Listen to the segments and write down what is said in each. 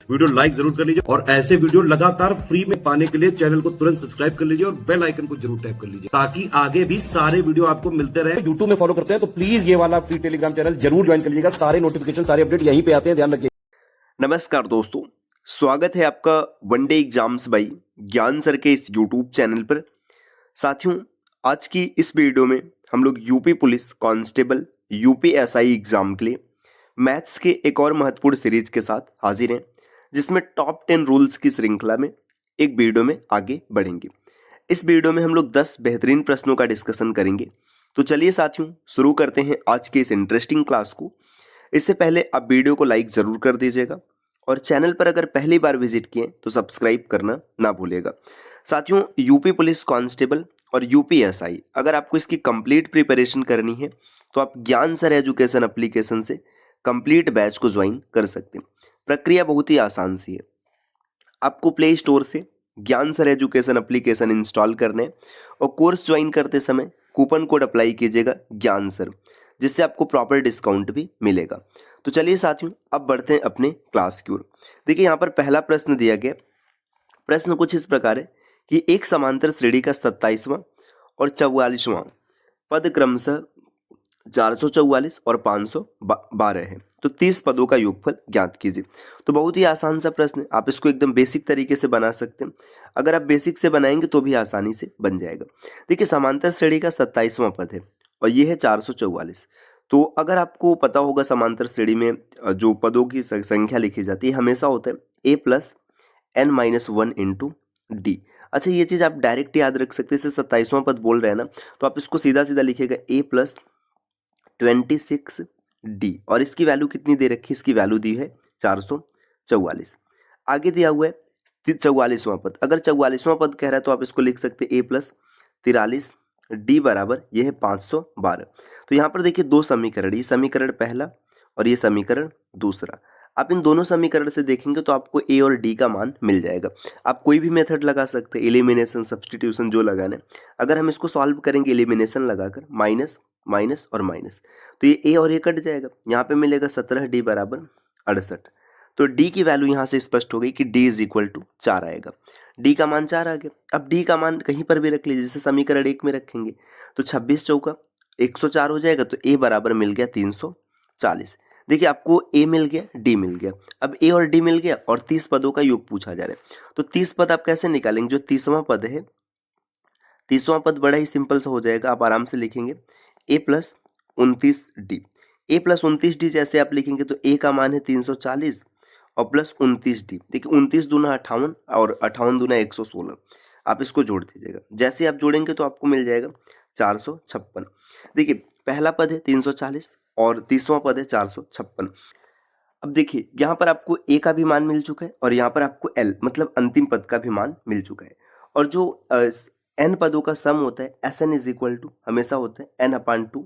Video like जरूर कर लीजिए और ऐसे वीडियो लगातार फ्री में पाने के लिए चैनल को तुरंत सब्सक्राइब कर लीजिए और बेल आइकन को जरूर टैप कर लीजिए ताकि आगे भी सारे वीडियो आपको मिलते रहे। यूट्यूब में फॉलो करते हैं तो प्लीज ये वाला फ्री टेलीग्राम चैनल जरूर ज्वाइन कर लीजिएगा। सारे नोटिफिकेशन सारे अपडेट यहीं पे आते हैं, ध्यान रखिए। नमस्कार दोस्तों, स्वागत है आपका वनडे एग्जाम्स बाई ज्ञान सर के इस यूट्यूब चैनल पर। साथियों, आज की इस वीडियो में हम लोग UP police constable UPSI exam के लिए मैथ्स के एक और महत्वपूर्ण सीरीज के साथ हाजिर हैं, जिसमें टॉप 10 रूल्स की श्रृंखला में एक वीडियो में आगे बढ़ेंगे। इस वीडियो में हम लोग 10 बेहतरीन प्रश्नों का डिस्कशन करेंगे। तो चलिए साथियों, शुरू करते हैं आज के इस इंटरेस्टिंग क्लास को। इससे पहले आप वीडियो को लाइक ज़रूर कर दीजिएगा और चैनल पर अगर पहली बार विजिट किए तो सब्सक्राइब करना ना भूलिएगा। साथियों, यूपी पुलिस कांस्टेबल और यूपीएसआई अगर आपको इसकी कंप्लीट प्रिपरेशन करनी है तो आप ज्ञान सर एजुकेशन एप्लीकेशन से कंप्लीट बैच को ज्वाइन कर सकते हैं। प्रक्रिया बहुत ही आसान सी है। आपको प्ले स्टोर से ज्ञान सर एजुकेशन एप्लीकेशन इंस्टॉल करने और कोर्स ज्वाइन करते समय कूपन कोड अप्लाई कीजिएगा ज्ञान सर, जिससे आपको प्रॉपर डिस्काउंट भी मिलेगा। तो चलिए साथियों, अब बढ़ते हैं अपने क्लास की ओर। देखिए, यहाँ पर पहला प्रश्न दिया गया। प्रश्न कुछ इस प्रकार है कि एक समांतर श्रेणी का 27वां और 44वां पद क्रमशः 444 और 512 है, तो 30 पदों का योगफल ज्ञात कीजिए। तो बहुत ही आसान सा प्रश्न है, आप इसको एकदम बेसिक तरीके से बना सकते हैं। अगर आप बेसिक से बनाएंगे तो भी आसानी से बन जाएगा। देखिए, समांतर श्रेणी का 27वां पद है और ये है 444। तो अगर आपको पता होगा समांतर श्रेणी में जो पदों की संख्या लिखी जाती है हमेशा होता है a+n-1 इंटू डी। अच्छा, ये चीज़ आप डायरेक्ट याद रख सकते हैं। जैसे 27वां पद बोल रहे हैं ना, तो आप इसको सीधा सीधा लिखिएगा a+26d और इसकी वैल्यू कितनी दे रखी है? इसकी वैल्यू दी है 444। आगे दिया हुआ है 44वां पद। अगर 44वां पद कह रहा है तो आप इसको लिख सकते हैं a+43d बराबर ये है 512। तो यहाँ पर देखिए दो समीकरण, ये समीकरण पहला और ये समीकरण दूसरा। आप इन दोनों समीकरण से देखेंगे तो आपको ए और डी का मान मिल जाएगा। आप कोई भी मेथड लगा सकते हैं, एलिमिनेशन, सब्स्टिट्यूशन, जो लगाना है। अगर हम इसको सॉल्व करेंगे एलिमिनेशन लगाकर, माइनस माइनस और माइनस, तो ये ए और ए कट जाएगा। यहाँ पे मिलेगा 17d बराबर 68। तो d की वैल्यू यहाँ से स्पष्ट हो गई कि d इज इक्वल टू 4 आएगा। d का मान 4 आ गया। अब d का मान कहीं पर भी रख लीजिए, जैसे समीकरण 1 में रखेंगे तो 26 चौका 104 हो जाएगा। तो a बराबर मिल गया 340। देखिए, आपको a मिल गया, d मिल गया। अब a और d मिल गया और 30 पदों का योग पूछा जा रहा है। तो 30 पद आप कैसे निकालेंगे? जो 30वां पद है, 30वां पद बड़ा ही सिंपल सा हो जाएगा। आप आराम से लिखेंगे a+29d। a+29d जैसे आप लिखेंगे तो a का मान है 340 और +29d। देखिए, 29 दूना 58 और 58 दूना 116। आप इसको जोड़ दीजिएगा। जैसे आप जोड़ेंगे तो आपको मिल जाएगा 456। देखिए, पहला पद है 340 और 30वां पद है 456। अब देखिए, यहाँ पर आपको a का भी मान मिल चुका है और यहाँ पर आपको l मतलब अंतिम पद का भी मान मिल चुका है। और जो n पदों का सम होता है Sn इज इक्वल टू हमेशा होता है n/2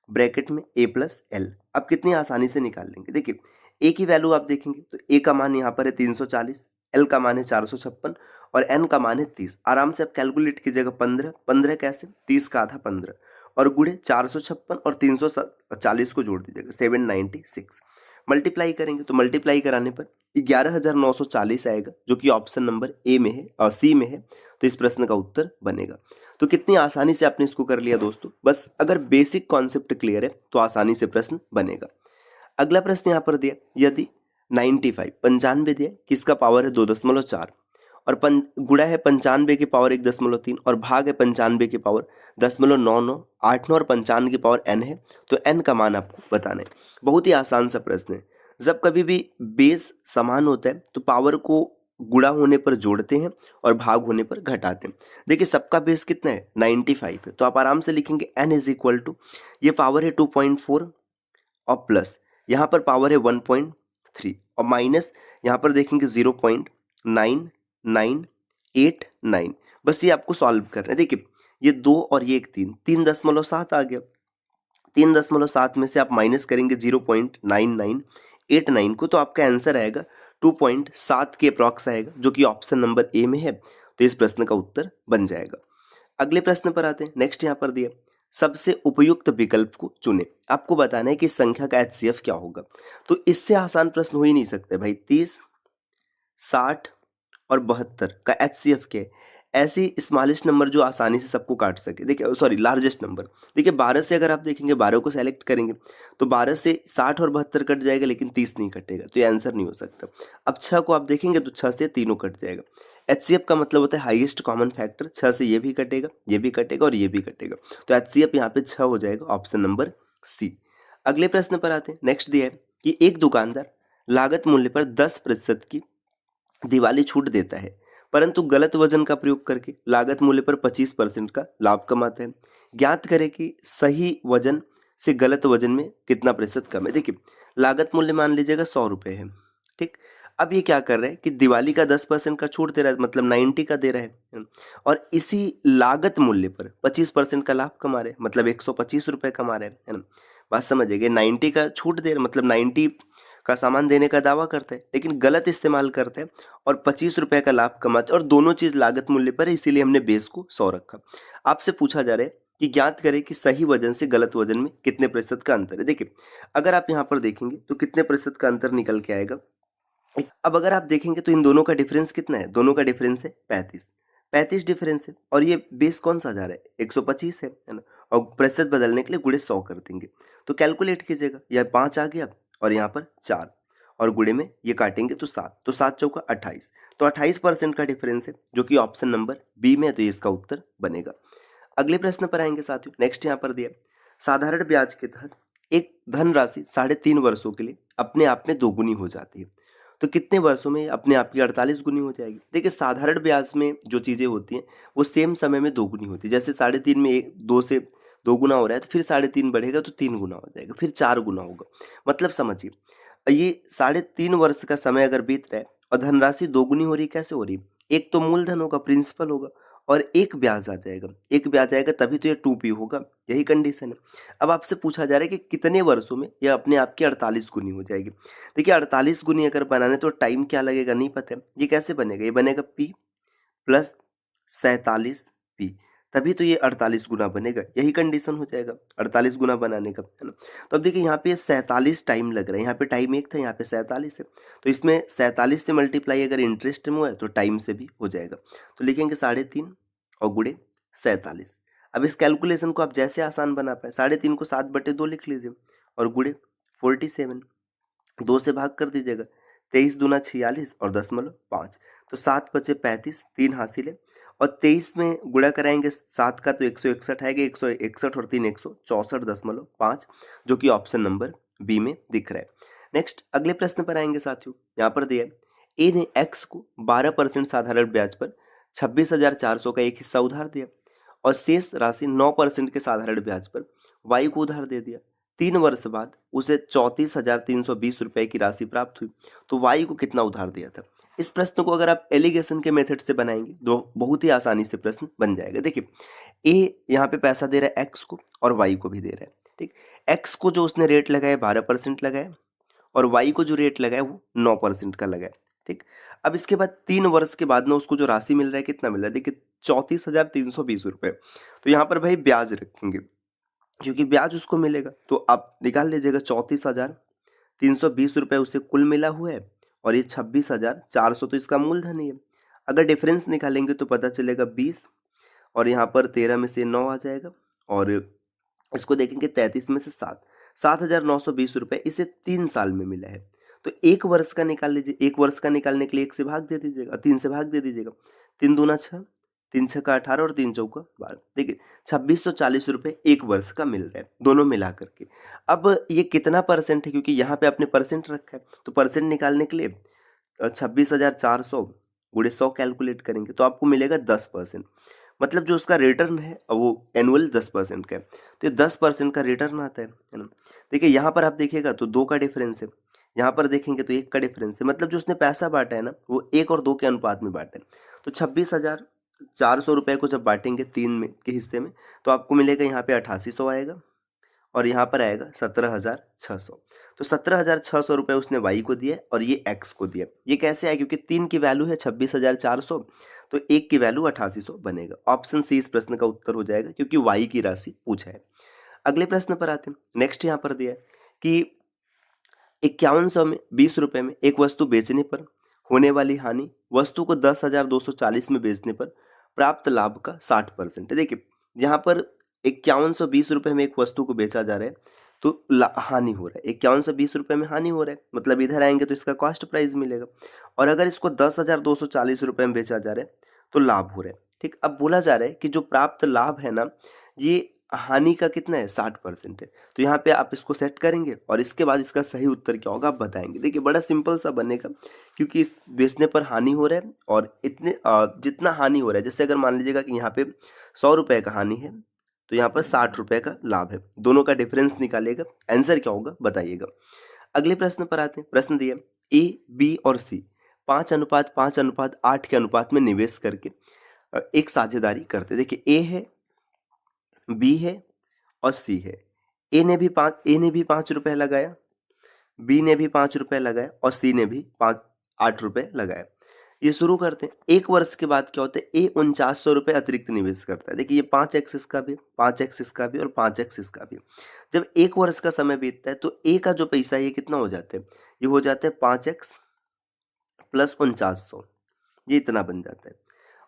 ब्रैकेट में a+l। आप कितनी आसानी से निकाल लेंगे। देखिए, a की वैल्यू आप देखेंगे तो a का मान यहाँ पर है 340, l का मान है 456 और n का मान है 30। आराम से आप कैलकुलेट कीजिएगा। 15 कैसे? 30 का आधा 15 और गुणे 456 और 340 को जोड़ दीजिएगा 796। मल्टीप्लाई करेंगे तो मल्टीप्लाई कराने पर 11,940 आएगा, जो कि ऑप्शन नंबर ए में है और सी में है। तो इस प्रश्न का उत्तर बनेगा। तो कितनी आसानी से आपने इसको कर लिया दोस्तों। बस अगर बेसिक कॉन्सेप्ट क्लियर है तो आसानी से प्रश्न बनेगा। अगला प्रश्न यहाँ पर दिया, यदि 95 दिया, किसका पावर है 2.4 और गुणा है 95 की पावर 1.3 और भाग है 95 की पावर 0.99, 8 और 95 की पावर n है। तो n का मान आपको बताना है। बहुत ही आसान सा प्रश्न है। जब कभी भी बेस समान होता है तो पावर को गुणा होने पर जोड़ते हैं और भाग होने पर घटाते हैं। देखिए, सबका बेस कितना है? 95 है। तो आप आराम से लिखेंगे n इज इक्वल टू, ये पावर है 2.4 और प्लस यहाँ पर पावर है 1.3 और माइनस यहाँ पर देखेंगे 0.9989। बस ये आपको सॉल्व करना है। देखिए, ये 2 और ये एक 3.7 आ गया। 3.7 में से आप माइनस करेंगे 0.9989 को, तो आपका आंसर आएगा 2.7 के अप्रॉक्स आएगा, जो कि ऑप्शन नंबर ए में है। तो इस प्रश्न का उत्तर बन जाएगा। अगले प्रश्न पर आते हैं। नेक्स्ट यहाँ पर दिया, सबसे उपयुक्त विकल्प को चुने। आपको बताना है कि इस संख्या का HCF क्या होगा। तो इससे आसान प्रश्न हो ही नहीं सकता भाई। 30 60 और 72 का HCF क्या है? ऐसी स्मॉलेस्ट नंबर जो आसानी से सबको काट सके। देखिए सॉरी, लार्जेस्ट नंबर। देखिए 12 से अगर आप देखेंगे, 12 को सेलेक्ट करेंगे तो 12 से 60 और 72 कट जाएगा, लेकिन 30 नहीं कटेगा, तो ये आंसर नहीं हो सकता। अब 6 को आप देखेंगे तो 6 से तीनों कट जाएगा। HCF का मतलब होता है हाईएस्ट कॉमन फैक्टर। 6 से ये भी कटेगा, ये भी कटेगा और ये भी कटेगा, तो HCF यहाँ पे 6 हो जाएगा, ऑप्शन नंबर सी। अगले प्रश्न पर आते हैं। नेक्स्ट दिया है कि एक दुकानदार लागत मूल्य पर 10% की दिवाली छूट देता है, परंतु गलत वजन का प्रयोग करके लागत मूल्य पर 25% का लाभ कमाता है। ज्ञात करें कि सही वजन से गलत वजन में कितना प्रतिशत कम है। देखिए लागत मूल्य मान लीजिएगा 100 रुपये है, ठीक। अब ये क्या कर रहा है कि दिवाली का 10% का छूट दे रहा है, मतलब 90 का दे रहा है, और इसी लागत मूल्य पर 25% का लाभ कमा रहे हैं, मतलब 125 रुपये कमा रहे हैं, है ना। बात समझिएगा, 90 का छूट दे रहे, मतलब 90 का सामान देने का दावा करता है, लेकिन गलत इस्तेमाल करता है और 25 रुपये का लाभ कमाते हैं, और दोनों चीज लागत मूल्य पर है, इसीलिए हमने बेस को 100 रखा। आपसे पूछा जा रहा है कि ज्ञात करें कि सही वजन से गलत वजन में कितने प्रतिशत का अंतर है। देखिए अगर आप यहाँ पर देखेंगे तो कितने प्रतिशत का अंतर निकल के आएगा। अब अगर आप देखेंगे तो इन दोनों का डिफरेंस कितना है, दोनों का डिफरेंस है 35 डिफरेंस है, और ये बेस कौन सा जा रहा है, 125 है ना। और प्रतिशत बदलने के लिए गुणे 100 कर देंगे, तो कैलकुलेट कीजिएगा, यह 5 आ गया और यहाँ पर 4, और गुणे में ये काटेंगे तो 7, तो 7 चौका 28, तो 28% का डिफरेंस है, जो कि ऑप्शन नंबर बी में है, तो ये इसका उत्तर बनेगा। अगले प्रश्न पर आएंगे साथियों। नेक्स्ट यहाँ पर दिया, साधारण ब्याज के तहत एक धनराशि 3.5 वर्षों के लिए अपने आप में दोगुनी हो जाती है, तो कितने वर्षों में अपने आप की 48 गुनी हो जाएगी। देखिए साधारण ब्याज में जो चीज़ें होती हैं वो सेम समय में दोगुनी होती है। जैसे 3.5 में 2 से 2 गुना हो रहा है, तो फिर 3.5 बढ़ेगा तो 3 गुना हो जाएगा, फिर 4 गुना होगा। मतलब समझिए, ये 3.5 वर्ष का समय अगर बीत रहा है और धनराशि दोगुनी हो रही है, कैसे हो रही है? एक तो मूलधन होगा, प्रिंसिपल होगा, और एक ब्याज आ जाएगा, एक ब्याज आएगा तभी तो ये 2p होगा, यही कंडीशन है। अब आपसे पूछा जा रहा है कि कितने वर्षों में यह अपने आप की 48 गुनी हो जाएगी। देखिए 48 गुनी अगर बनाने तो टाइम क्या लगेगा नहीं पता है। ये कैसे बनेगा, ये बनेगा p प्लस 47p, तभी तो ये 48 गुना बनेगा, यही कंडीशन हो जाएगा 48 गुना बनाने का, है ना। तो अब देखिए यहाँ पे 47 टाइम लग रहा है, यहाँ पे टाइम 1 था, यहाँ पे 47 है, तो इसमें 47 से मल्टीप्लाई अगर इंटरेस्ट में हुआ है तो टाइम से भी हो जाएगा। तो लिखेंगे 3.5 और गुणे 47। अब इस कैलकुलेशन को आप जैसे आसान बना पाए, 3.5 को 7/2 लिख लीजिए और गुणे 47, 2 से भाग कर दीजिएगा, 23 दूना 46 और 10.5, तो 7 बचे 35, 3 हासिल है, और 23 में गुणा कराएंगे 7 का तो 161 आएगा, 161 और 3 164.5, जो कि ऑप्शन नंबर बी में दिख रहा है। नेक्स्ट अगले प्रश्न पर आएंगे साथियों। यहाँ पर दिया ए ने एक्स को 12% साधारण ब्याज पर 26,400 का एक हिस्सा उधार दिया, और शेष राशि 9% के साधारण ब्याज पर वाई को उधार दे दिया। 3 वर्ष बाद उसे 34,320 रुपए की राशि प्राप्त हुई, तो वाई को कितना उधार दिया था। इस प्रश्न को अगर आप एलिगेशन के मेथड से बनाएंगे तो बहुत ही आसानी से प्रश्न बन जाएगा। देखिए ए यहाँ पे पैसा दे रहा है एक्स को और वाई को भी दे रहा है, ठीक। एक्स को जो उसने रेट लगाया 12% लगाया, और वाई को जो रेट लगाया वो 9% का लगाया, ठीक। अब इसके बाद 3 वर्ष के बाद में उसको जो राशि मिल रहा है कितना मिल रहा है, देखिए 34,320 रुपये। तो यहाँ पर भाई ब्याज रखेंगे, क्योंकि ब्याज उसको मिलेगा, तो आप निकाल लीजिएगा 34,320 रुपये उसे कुल मिला हुआ है, और ये 26,400 तो इसका मूलधन ही है। अगर डिफरेंस निकालेंगे तो पता चलेगा 20, और यहाँ पर 13 में से 9 आ जाएगा, और इसको देखेंगे 33 में से 7,920 रुपये इसे 3 साल में मिला है। तो 1 वर्ष का निकाल लीजिए, 1 वर्ष का निकालने के लिए 1 से भाग दे दीजिएगा, 3 से भाग दे दीजिएगा, 3 दूना 6, 3 छक्का 18 और 3 चौका 12। देखिए 2640 रुपये 1 वर्ष का मिल रहा है दोनों मिला करके। अब ये कितना परसेंट है, क्योंकि यहाँ पे आपने परसेंट रखा है, तो परसेंट निकालने के लिए 26,400 गुणे 100 कैलकुलेट करेंगे तो आपको मिलेगा 10%। मतलब जो उसका रिटर्न है वो एनुअल 10% का है, तो ये 10% का रिटर्न आता है ना। देखिए यहाँ पर आप देखिएगा तो 2 का डिफरेंस है, यहाँ पर देखेंगे तो 1 का डिफरेंस है, मतलब जो उसने पैसा बांटा है ना वो 1 और 2 के अनुपात में बांटा है। तो 26,400 रुपये को जब बांटेंगे 3 में के हिस्से में तो आपको मिलेगा यहाँ पे 8800 आएगा, और यहाँ पर आएगा 17,600। तो 17,600 रुपये उसने वाई को दिया और ये एक्स को दिया। ये कैसे आया, क्योंकि 3 की वैल्यू है 26,400, तो 1 की वैल्यू 8800 बनेगा। ऑप्शन सी इस प्रश्न का उत्तर हो जाएगा, क्योंकि वाई की राशि पूछा है। अगले प्रश्न पर आते हैं। नेक्स्ट यहाँ पर दिया है कि 5100 में 20 रुपये में एक वस्तु बेचने पर होने वाली हानि, वस्तु को 10,240 में बेचने पर प्राप्त लाभ का 60%। देखिए यहाँ पर 5120 रुपये में एक वस्तु को बेचा जा रहा है तो हानि हो रहा है, 5120 रुपये में हानि हो रहा है, मतलब इधर आएंगे तो इसका कॉस्ट प्राइस मिलेगा। और अगर इसको 10,240 रुपये में बेचा जा रहा है तो लाभ हो रहा है। ठीक, अब बोला जा रहा है कि जो प्राप्त लाभ है ना, ये हानि का कितना है, 60% है। तो यहाँ पे आप इसको सेट करेंगे और इसके बाद इसका सही उत्तर क्या होगा आप बताएंगे। देखिए बड़ा सिंपल सा बनेगा, क्योंकि इस बेचने पर हानि हो रहा है और इतने जितना हानि हो रहा है, जैसे अगर मान लीजिएगा कि यहाँ पे 100 रुपये का हानि है तो यहाँ पर 60 रुपये का लाभ है, दोनों का डिफरेंस निकालिएगा, आंसर क्या होगा बताइएगा। अगले प्रश्न पर आते हैं। प्रश्न दिया ए, बी और सी 5:5:8 के अनुपात में निवेश करके एक साझेदारी करते। देखिए ए है, बी है और सी है। ए ने भी 5 रुपये लगाया, बी ने भी 5 रुपये लगाया और सी ने भी 8 रुपये लगाया। ये शुरू करते हैं। एक वर्ष के बाद क्या होता है, ए 4900 रुपये अतिरिक्त निवेश करता है। देखिए ये 5x इसका भी, 5x इसका भी और 5x इसका भी। जब एक वर्ष का समय बीतता है तो ए का जो पैसा है ये कितना हो जाता है, ये हो जाता है 5x प्लस 4900, ये इतना बन जाता है।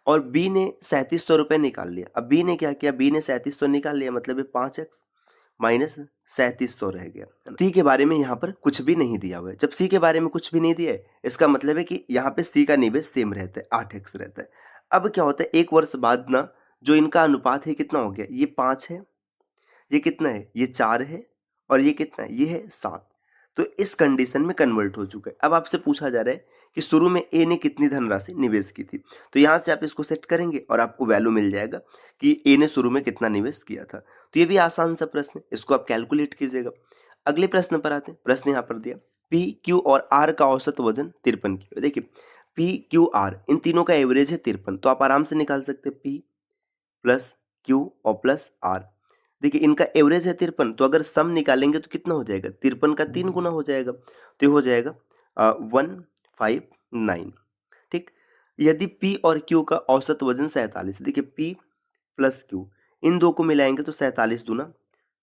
और बी ने 3700 रुपये निकाल लिया। अब बी ने क्या किया, बी ने 3700 निकाल लिया, मतलब ये 5x माइनस 3700 रह गया। सी के बारे में यहाँ पर कुछ भी नहीं दिया हुआ है। जब सी के बारे में कुछ भी नहीं दिया है, इसका मतलब है कि यहाँ पे सी का निवेश सेम रहता है, 8x रहता है। अब क्या होता है, एक वर्ष बाद ना जो इनका अनुपात है कितना हो गया, ये 5 है, ये कितना है, ये 4 है और ये कितना है, ये है 7। तो इस कंडीशन में कन्वर्ट हो चुका है। अब आपसे पूछा जा रहा है कि शुरू में ए ने कितनी धनराशि निवेश की थी, तो यहाँ से आप इसको सेट करेंगे और आपको वैल्यू मिल जाएगा कि ए ने शुरू में कितना निवेश किया था। तो ये भी आसान सा प्रश्न है, इसको आप कैलकुलेट कीजिएगा। अगले प्रश्न पर आते हैं। प्रश्न यहाँ पर दिया पी, क्यू और आर का औसत वजन 53 किलो। देखिए पी, क्यू, आर इन तीनों का एवरेज है 53, तो आप आराम से निकाल सकते हैं पी प्लस क्यू और प्लस आर। देखिए इनका एवरेज है 53, तो अगर सम निकालेंगे तो कितना हो जाएगा, 53 का 3 गुना हो जाएगा, तो ये हो जाएगा 159। ठीक, यदि P और Q का औसत वजन 47, देखिए P प्लस Q इन दो को मिलाएंगे तो 47 दूना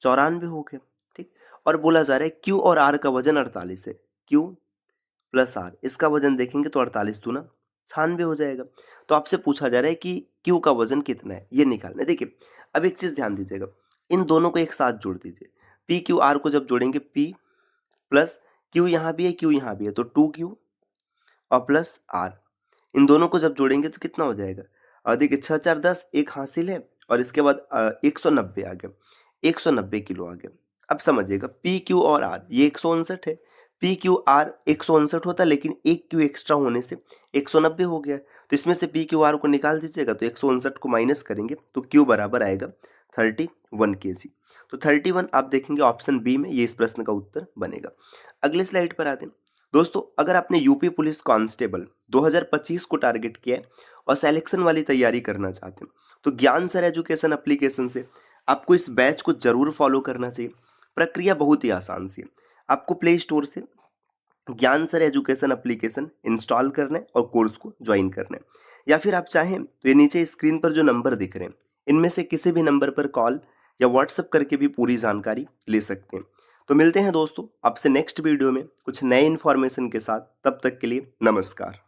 94 हो गया। ठीक, और बोला जा रहा है Q और R का वजन 48 है, Q प्लस R इसका वजन देखेंगे तो 48 दूना 96 हो जाएगा। तो आपसे पूछा जा रहा है कि Q का वजन कितना है, ये निकालना है। देखिए अब एक चीज ध्यान दीजिएगा, इन दोनों को एक साथ जोड़ दीजिए। पी क्यू आर को जब जोड़ेंगे, पी प्लस क्यू यहाँ भी है, क्यू यहाँ भी है, तो 2Q और प्लस आर इन दोनों को जब जोड़ेंगे तो कितना हो जाएगा। देखिए 6 4 10 एक हासिल है और इसके बाद 190 आ गया, 190 किलो आ गया। अब समझिएगा पी क्यू और आर ये 159 है, पी क्यू आर 159 होता, लेकिन एक क्यू एक्स्ट्रा होने से 190 हो गया। तो इसमें से पी क्यू आर को निकाल दीजिएगा, तो 159 को माइनस करेंगे तो क्यू बराबर आएगा 31 kg। तो 31 आप देखेंगे ऑप्शन बी में, ये इस प्रश्न का उत्तर बनेगा। अगले स्लाइड पर आते हैं। दोस्तों अगर आपने यूपी पुलिस कांस्टेबल 2025 को टारगेट किया है और सिलेक्शन वाली तैयारी करना चाहते हैं तो ज्ञान सर एजुकेशन एप्लीकेशन से आपको इस बैच को जरूर फॉलो करना चाहिए। प्रक्रिया बहुत ही आसान सी है, आपको प्ले स्टोर से ज्ञान सर एजुकेशन एप्लीकेशन इंस्टॉल करना है और कोर्स को ज्वाइन करना है, या फिर आप चाहें तो ये नीचे स्क्रीन पर जो नंबर दिख रहे हैं इनमें से किसी भी नंबर पर कॉल या व्हाट्सएप करके भी पूरी जानकारी ले सकते हैं। तो मिलते हैं दोस्तों आपसे नेक्स्ट वीडियो में कुछ नए इन्फॉर्मेशन के साथ, तब तक के लिए नमस्कार।